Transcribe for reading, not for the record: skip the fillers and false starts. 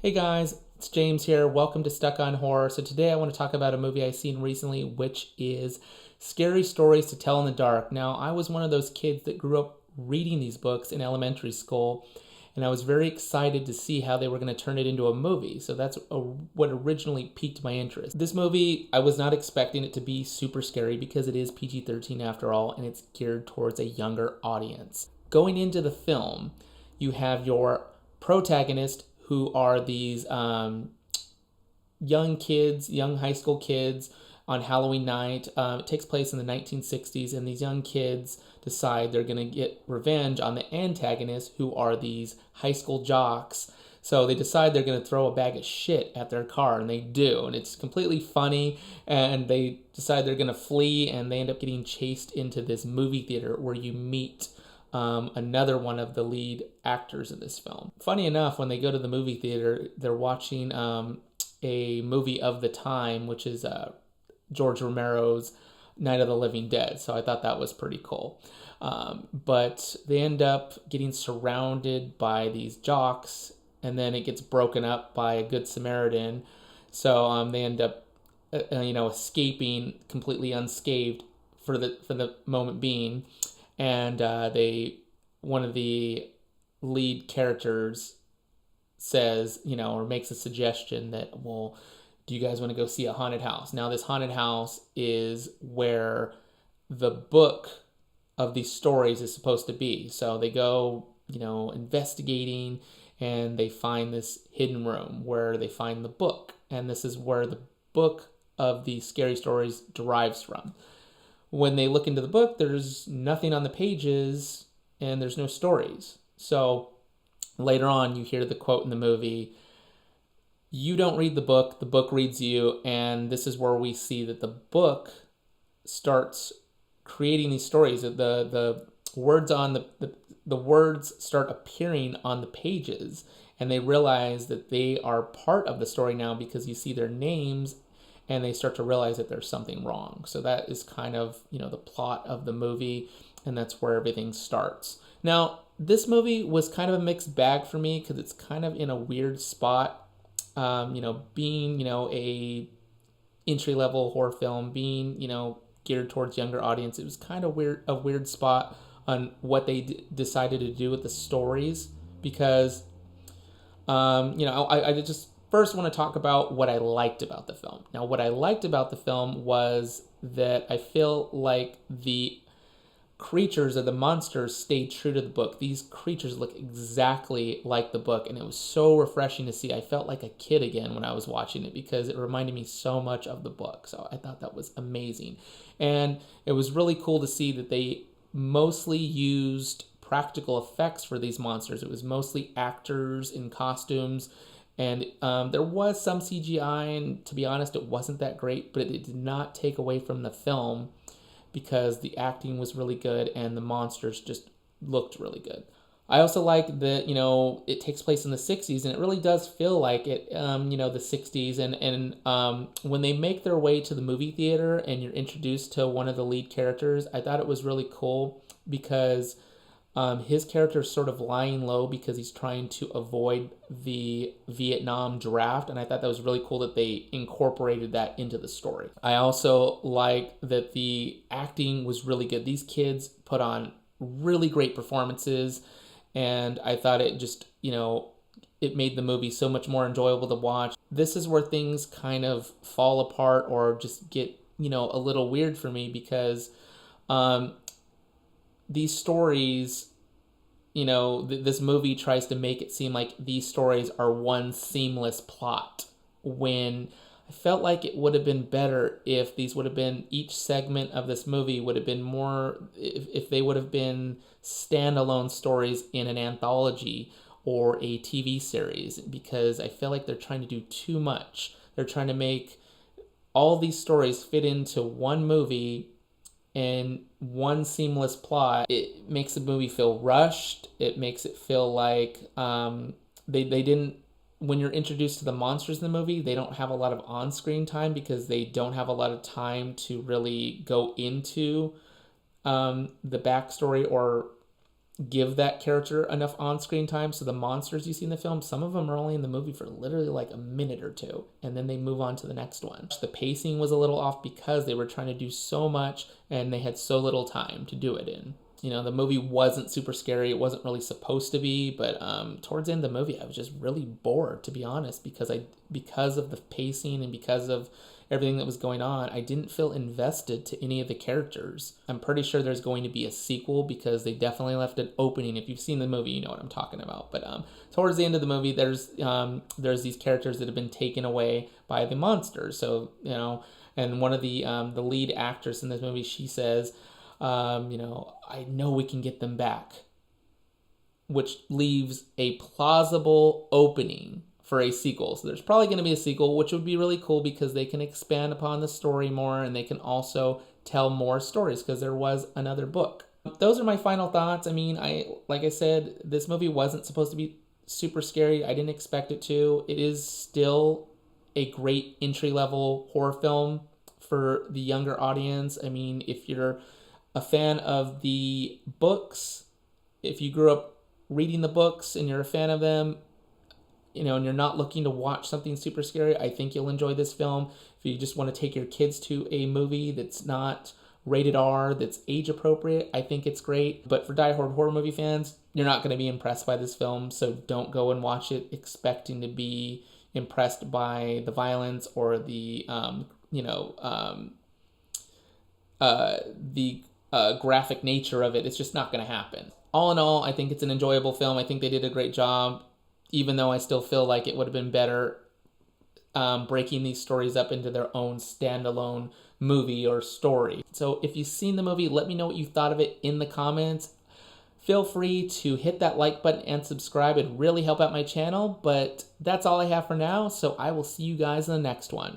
Hey guys, it's James here. Welcome to Stuck on Horror. So today I want to talk about a movie I've seen recently, which is Scary Stories to Tell in the Dark. Now, I was one of those kids that grew up reading these books in elementary school, and I was very excited to see how they were going to turn it into a movie. So that's what originally piqued my interest. This movie, I was not expecting it to be super scary because it is PG-13 after all, and it's geared towards a younger audience. Going into the film, you have your protagonist who are these young kids, young high school kids on Halloween night. It takes place in the 1960s, and these young kids decide they're going to get revenge on the antagonists, who are these high school jocks. So they decide they're going to throw a bag of shit at their car, and they do. And it's completely funny, and they decide they're going to flee, and they end up getting chased into this movie theater where you meet another one of the lead actors in this film. Funny enough, when they go to the movie theater, they're watching a movie of the time, which is George Romero's Night of the Living Dead. So I thought that was pretty cool. But they end up getting surrounded by these jocks, and then it gets broken up by a good Samaritan. So they end up, escaping completely unscathed for the moment being. And one of the lead characters says, or makes a suggestion that, well, do you guys want to go see a haunted house? Now, this haunted house is where the book of these stories is supposed to be. So they go, investigating, and they find this hidden room where they find the book. And this is where the book of the scary stories derives from. When they look into the book, there's nothing on the pages and there's no stories. So later on, you hear the quote in the movie, "You don't read the book reads you." And this is where we see that the book starts creating these stories. The words on the words start appearing on the pages, and they realize that they are part of the story now because you see their names, and they start to realize that there's something wrong. So that is kind of, the plot of the movie, and that's where everything starts. Now, this movie was kind of a mixed bag for me because it's kind of in a weird spot, being, a entry-level horror film, being, geared towards younger audience. It was kind of a weird spot on what they decided to do with the stories because, I just first want to talk about what I liked about the film. Now, what I liked about the film was that I feel like the creatures or the monsters stayed true to the book. These creatures look exactly like the book, and it was so refreshing to see. I felt like a kid again when I was watching it because it reminded me so much of the book. So I thought that was amazing. And it was really cool to see that they mostly used practical effects for these monsters. It was mostly actors in costumes. And there was some CGI, and to be honest, it wasn't that great, but it did not take away from the film because the acting was really good and the monsters just looked really good. I also like that, it takes place in the 60s, and it really does feel like it, the 60s. And when they make their way to the movie theater and you're introduced to one of the lead characters, I thought it was really cool because his character is sort of lying low because he's trying to avoid the Vietnam draft, and I thought that was really cool that they incorporated that into the story. I also like that the acting was really good. These kids put on really great performances, and I thought it just, it made the movie so much more enjoyable to watch. This is where things kind of fall apart or just get, a little weird for me because these stories, this movie tries to make it seem like these stories are one seamless plot when I felt like it would have been better if these would have been, each segment of this movie would have been more, if they would have been standalone stories in an anthology or a TV series, because I feel like they're trying to do too much. They're trying to make all these stories fit into one movie and one seamless plot. It makes the movie feel rushed. It makes it feel like they didn't, when you're introduced to the monsters in the movie, they don't have a lot of on-screen time because they don't have a lot of time to really go into the backstory or give that character enough on-screen time. So the monsters you see in the film, some of them are only in the movie for literally like a minute or two, and then they move on to the next one. The pacing was a little off because they were trying to do so much and they had so little time to do it in. You know, the movie wasn't super scary. It wasn't really supposed to be, but towards the end of the movie, I was just really bored, to be honest, because of the pacing and because of everything that was going on. I didn't feel invested to any of the characters. I'm pretty sure there's going to be a sequel because they definitely left an opening. If you've seen the movie, you know what I'm talking about. But towards the end of the movie, there's these characters that have been taken away by the monsters. So, you know, and one of the lead actors in this movie, she says, you know, I know we can get them back, which leaves a plausible opening for a sequel. So there's probably going to be a sequel, which would be really cool because they can expand upon the story more and they can also tell more stories because there was another book. Those are my final thoughts. I mean, like I said, this movie wasn't supposed to be super scary. I didn't expect it to. It is still a great entry-level horror film for the younger audience. I mean, if you're a fan of the books, if you grew up reading the books and you're a fan of them, you know, and you're not looking to watch something super scary, I think you'll enjoy this film. If you just want to take your kids to a movie that's not rated R, that's age appropriate, I think it's great. But for diehard horror movie fans, you're not going to be impressed by this film, so don't go and watch it expecting to be impressed by the violence or the graphic nature of it. It's just not going to happen. All in all, I think it's an enjoyable film. I think they did a great job, even though I still feel like it would have been better breaking these stories up into their own standalone movie or story. So if you've seen the movie, let me know what you thought of it in the comments. Feel free to hit that like button and subscribe. It'd really help out my channel, but that's all I have for now, so I will see you guys in the next one.